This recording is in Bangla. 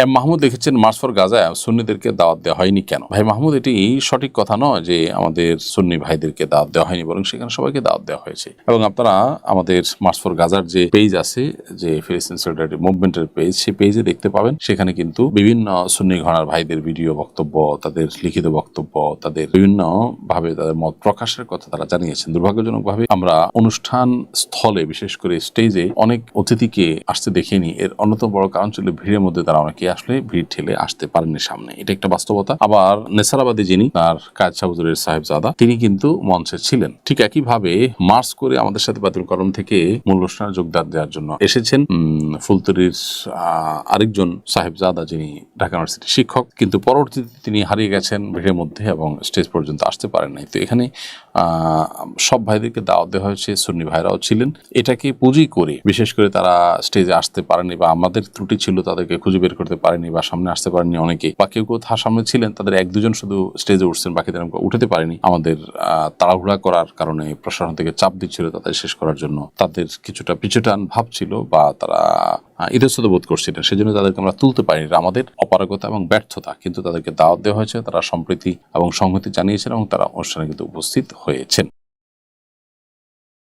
এম মাহমুদ লিখেছেন, মার্চ ফর গাজা সুন্নিদেরকে দাওয়াত দেওয়া হয়নি কেন? ভাই মাহমুদ, এটি সঠিক কথা নয় যে আমাদের সুন্নি ভাইদেরকে দাওয়াত দেওয়া হয়নি, বরং সেখানে সবাইকে দাওয়াত দেওয়া হয়েছে। এবং আপনারা আমাদের মার্চ ফর গাজার যে পেজ আছে, যে ফিলিস্তিন সলিডারিটি মুভমেন্টের পেজ, সেই পেজে দেখতে পাবেন সেখানে কিন্তু বিভিন্ন সুন্নি ঘরানার ভাইদের ভিডিও বক্তব্য, তাদের লিখিত বক্তব্য, তাদের বিভিন্ন ভাবে তাদের মত প্রকাশের কথা তারা জানিয়েছেন। দুর্ভাগ্যজনকভাবে আমরা অনুষ্ঠান স্থলে, বিশেষ করে স্টেজে অনেক অতিথিকে আসতে দেখিনি। এর অন্যতম বড় কারণ ছিল ভিড়ের মধ্যে তারা অনেকে আসলে ভিড় ঠেলে আসতে পারেননি সামনে, এটা একটা বাস্তবতা। আবার নেসারাবাদী যিনি তার কায়েদ শাহ হুজুরের সাহেবজাদা, তিনি কিন্তু মঞ্চে ছিলেন। ঠিক একইভাবে মার্চ করে আমাদের সাথে বায়তুল করম থেকে মূল অনুষ্ঠানে যোগদান দেওয়ার জন্য এসেছেন ফুলতলির আরেকজন সাহেবজাদা, যিনি ঢাকা ইউনিভার্সিটির শিক্ষক, কিন্তু পরবর্তীতে তিনি হারিয়ে গেছেন ভিড়ের মধ্যে এবং স্টেজ পর্যন্ত আসতে পারেন নাই। তো এখানে সব ভাইদেরকে দাওয়াত দেওয়া হয়েছে, সুন্নি ভাইরাও ছিলেন। এটাকে পুঁজি করে বিশেষ করে তারা স্টেজে আসতে পারেনি, বা আমাদের ত্রুটি ছিল তাদেরকে খুঁজে বের করতে পারেনি, বা সামনে আসতে পারেনি অনেকে, বা কেউ কেউ তার সামনে ছিলেন, তাদের এক দুজন শুধু স্টেজে উঠছেন, বাকিদের উঠতে পারেনি। আমাদের তাড়াহুড়া করার কারণে প্রশাসন থেকে চাপ দিচ্ছিল তাদের শেষ করার জন্য, তাদের কিছুটা পিছুটান ভাব ছিল, বা তারা ইতস্তত বোধ করছিলেন, সেজন্য তাদেরকে আমরা তুলতে পারিনি। এটা আমাদের অপারগতা এবং ব্যর্থতা। কিন্তু তাদেরকে দাওয়াত দেওয়া হয়েছে, তারা সম্প্রীতি এবং সংহতি জানিয়েছেন এবং তারা অনুষ্ঠানে কিন্তু উপস্থিত হয়েছেন।